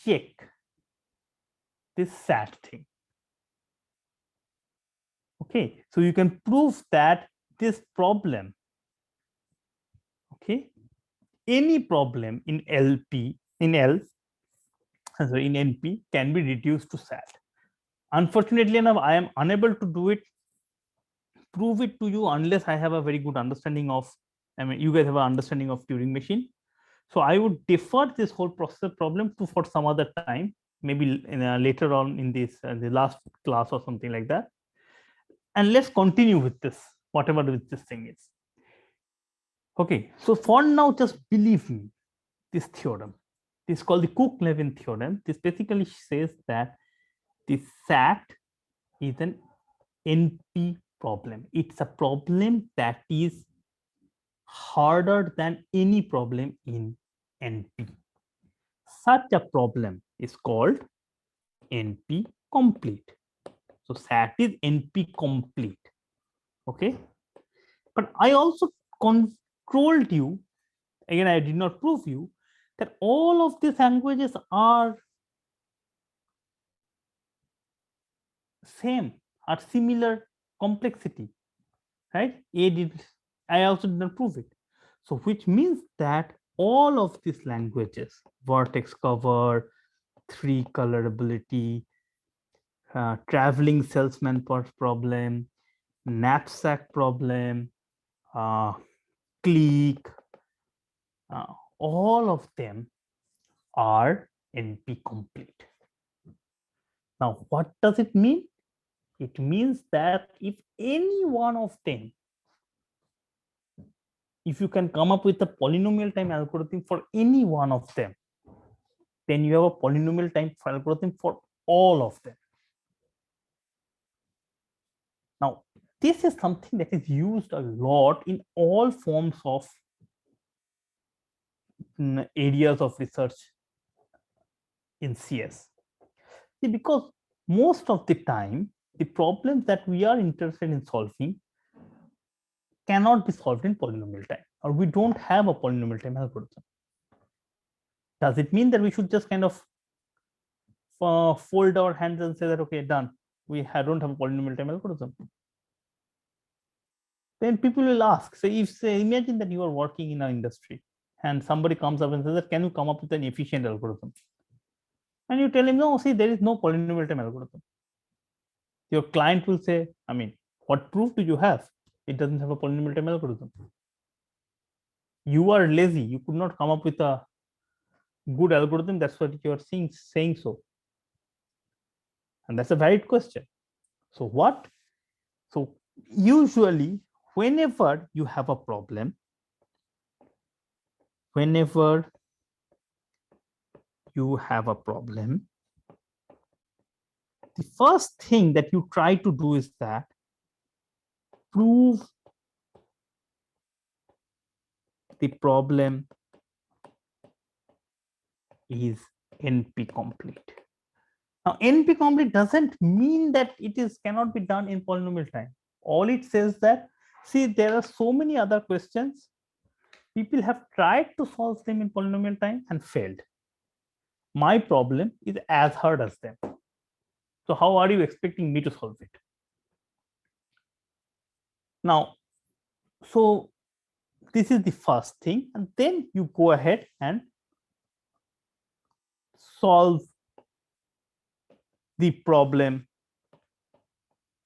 check this SAT thing. Okay, so you can prove that this problem, okay, any problem in LP, in L, sorry, in NP can be reduced to SAT. Unfortunately enough, I am unable to do it, prove it to you unless I have a very good understanding of, I mean, you guys have an understanding of Turing machine. So I would defer this whole process problem to for some other time, maybe later on in this the last class or something like that. And let's continue with this, whatever this thing is. Okay, so for now, just believe me, this theorem, this is called the Cook-Levin theorem. This basically says that the SAT is an NP problem. It's a problem that is harder than any problem in NP. Such a problem is called NP complete. So SAT is NP complete. Okay, but I also controlled you, again, I did not prove you that all of these languages are same, are similar complexity, right? I also did not prove it. So which means that all of these languages, vertex cover, 3 colorability, traveling salesman problem, knapsack problem, clique, all of them are NP complete. Now, what does it mean? It means that if any one of them, if you can come up with a polynomial time algorithm for any one of them, then you have a polynomial time algorithm for all of them. Now, this is something that is used a lot in all forms of areas of research in CS. See, because most of the time, the problems that we are interested in solving cannot be solved in polynomial time, or we don't have a polynomial time algorithm. Does it mean that we should just kind of fold our hands and say that, okay, done, we don't have a polynomial time algorithm? Then people will ask, say, imagine that you are working in an industry and somebody comes up and says that, can you come up with an efficient algorithm? and you tell him, no, see, there is no polynomial time algorithm. Your client will say, I mean, what proof do you have? It doesn't have a polynomial time algorithm. You are lazy. You could not come up with a good algorithm. That's what you are saying so. And that's a valid question. So what? So usually, whenever you have a problem, the first thing that you try to do is that prove the problem is NP complete. Now, NP complete doesn't mean that it cannot be done in polynomial time. All it says that, see, there are so many other questions. People have tried to solve them in polynomial time and failed. My problem is as hard as them. So how are you expecting me to solve it? Now, so this is the first thing, and then you go ahead and solve the problem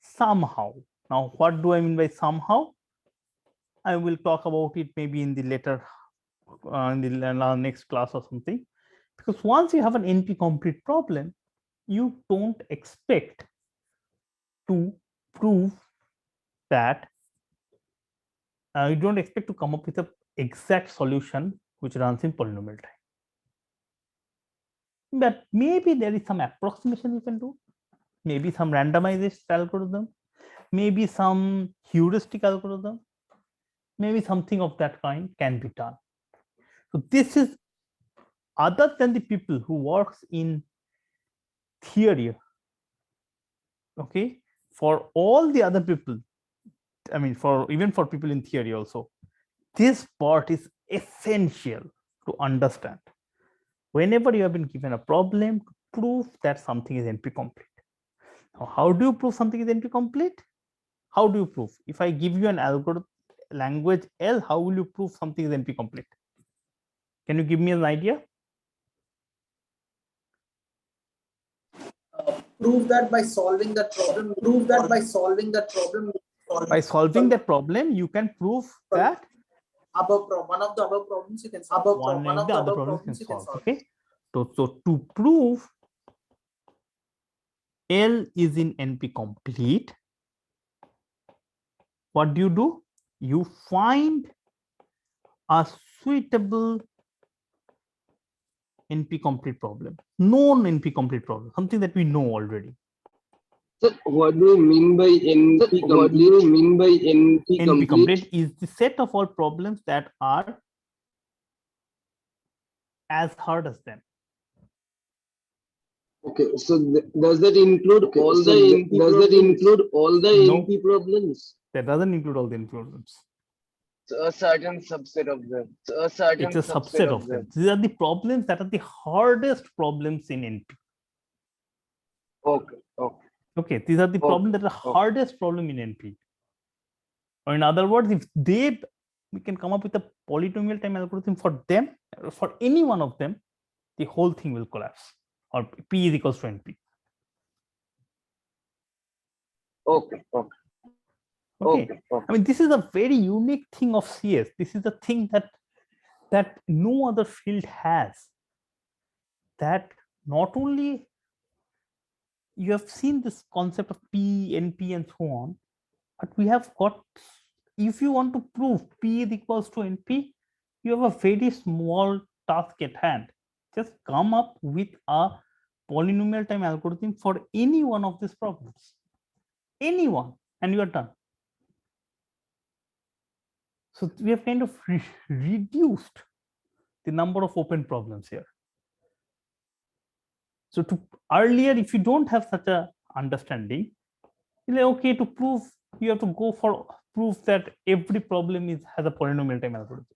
somehow. Now, what do I mean by somehow? I will talk about it maybe in the later, in the next class or something. Because once you have an NP complete problem, you don't expect to prove that, you don't expect to come up with an exact solution which runs in polynomial time. But maybe there is some approximation you can do, maybe some randomized algorithm, maybe some heuristic algorithm, maybe something of that kind can be done. So this is, other than the people who works in theory, okay, for all the other people, I mean, even for people in theory also, this part is essential to understand. Whenever you have been given a problem, to prove that something is NP complete. Now, how do you prove something is NP complete? How do you prove? If I give you an algorithm language L, how will you prove something is NP complete? Can you give me an idea? Prove that by solving that problem. Prove that by solving that problem. By solving that problem, you can prove that one of the above problems you can solve. one of the other problems you can solve. Okay. So to prove L is in NP complete, what do? You find a suitable NP complete problem, known NP complete problem, something that we know already. So what do you mean by NP complete? What do you mean by NP complete is the set of all problems that are as hard as them. Okay, so does that include all the NP? Does that include all the NP problems? That doesn't include all the NP problems. So a certain subset of them. It's a subset of them. These are the problems that are the hardest problems in NP. Okay. Okay, these are the problems that are the hardest problem in NP. Or in other words, if we can come up with a polynomial time algorithm for them, for any one of them, the whole thing will collapse, or P is equals to NP. Okay. I mean, this is a very unique thing of CS. This is the thing that no other field has. That not only you have seen this concept of P, NP, and so on, but we have got, if you want to prove P is equals to NP, you have a very small task at hand. Just come up with a polynomial time algorithm for any one of these problems. Any one, and you are done. So we have kind of reduced the number of open problems here. So earlier, if you don't have such a understanding, you're like, okay, to prove, you have to go for proof that every problem has a polynomial time algorithm.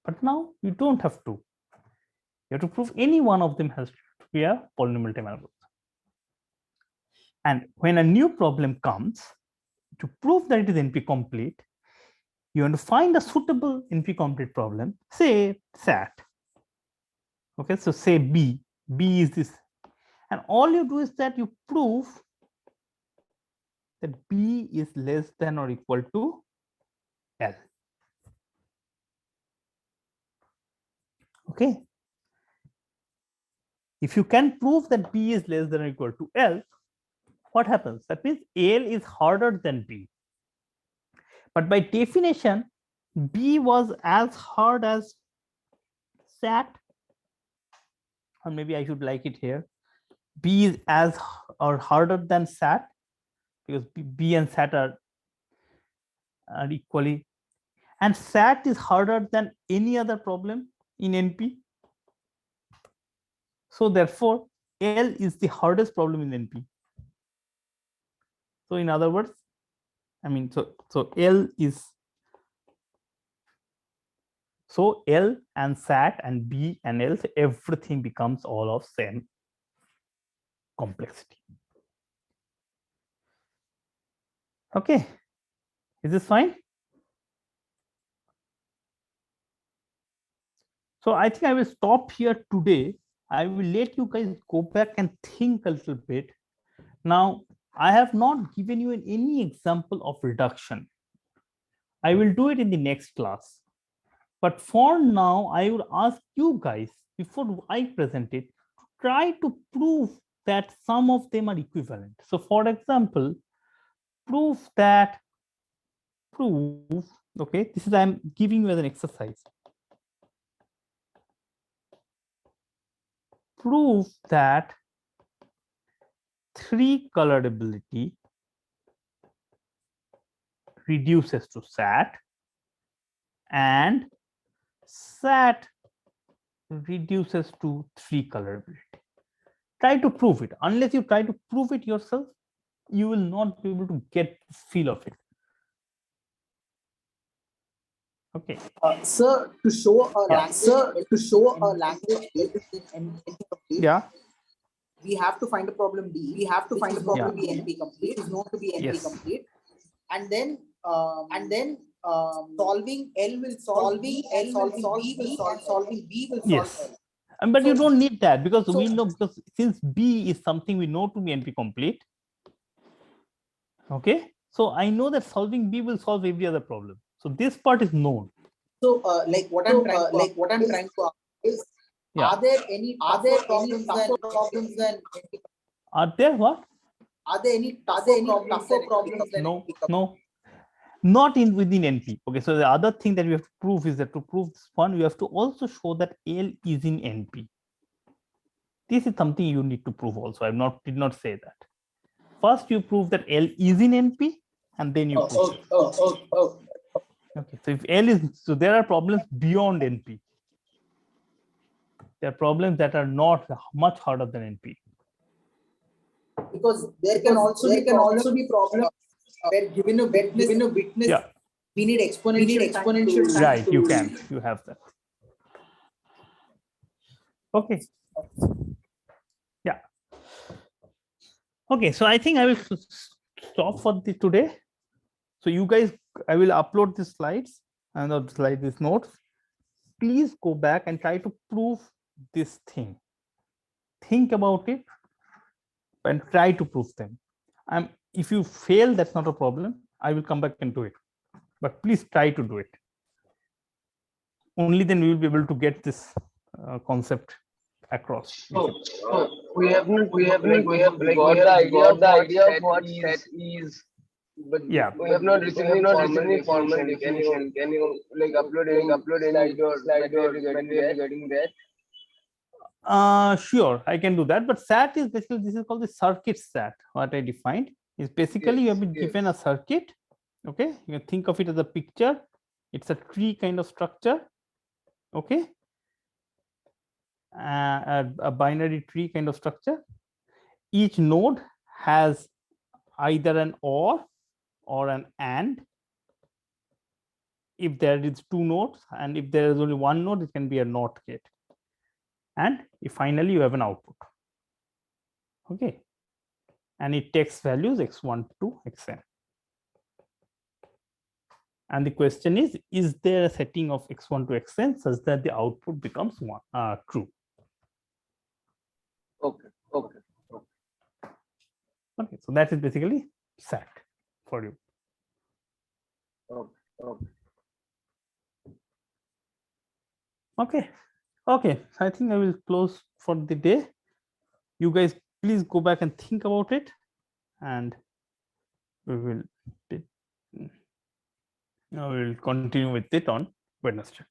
But now you don't have to. You have to prove any one of them has to be a polynomial time algorithm. And when a new problem comes, to prove that it is NP complete, you want to find a suitable NP complete problem, say SAT. Okay, so say B is this And all you do is that you prove that B is less than or equal to L. Okay. If you can prove that B is less than or equal to L, what happens? That means L is harder than B. But by definition, B was as hard as SAT, or maybe I should like it here. B is as or harder than SAT, because B and SAT are equally, and SAT is harder than any other problem in NP. So therefore, L is the hardest problem in NP. So in other words, I mean, so L is, so L and SAT and B and L, so everything becomes all of same complexity. Okay, is this fine? So I think I will stop here today. I will let you guys go back and think a little bit. Now, I have not given you any example of reduction. I will do it in the next class. But for now, I would ask you guys, before I present it, try to prove that some of them are equivalent. So for example, prove, okay, this is, I'm giving you as an exercise. Prove that 3 colorability reduces to SAT and SAT reduces to 3 colorability. Try to prove it. Unless you try to prove it yourself, you will not be able to get the feel of it. Okay. Sir, to show a language Yeah. we have to find a problem D. We have to find a problem Yeah. B NP complete, which is known to be NP Yes. complete, and then solving L will solve B, and solving B will solve solving B will solve Yes. L. But you So- don't need that, because we so- know, because since B is something we know to be NP complete. Okay. So I know that solving B will solve every other problem. So this part is known. So, like what I'm trying to ask is, Yeah. are there any tougher problems than NP? Are there what? Are there any tougher problems than No, NP? no, not in within NP. Okay, so the other thing that we have to prove is that to prove this one, we have to also show that L is in NP. This is something you need to prove also. I did not say that. First, you prove that L is in NP, and then you prove it. Okay, so if L is, so there are problems beyond NP. There are problems that are not much harder than NP. Because there can also be problems where given a witness, Yeah. we need exponential time. Right, you can, you have that. Okay. Yeah. Okay, so I think I will stop for today. So you guys, I will upload the slides and these notes. Please go back and try to prove this thing. Think about it and try to prove them. If you fail, that's not a problem. I will come back and do it. But please try to do it. Only then we will be able to get this concept across. So we have got the idea of what set is, but Yeah. we have not received any formal definition. Can you like upload any slide or when we are getting that? Sure, I can do that. But SAT is basically, this is called the circuit SAT. What I defined is basically you have been given a circuit. Okay, you can think of it as a picture. It's a tree kind of structure. Okay, a binary tree kind of structure. Each node has either an or an and. If there is 2 nodes, and if there is only 1 node, it can be a NOT gate. And if finally you have an output. Okay, and it takes values x1 to xn. And the question is there a setting of x1 to xn such that the output becomes true? Okay. Okay, so that is basically SAT for you. Okay. Okay. Okay. I think I will close for the day. You guys please go back and think about it, and we will continue with it on Wednesday.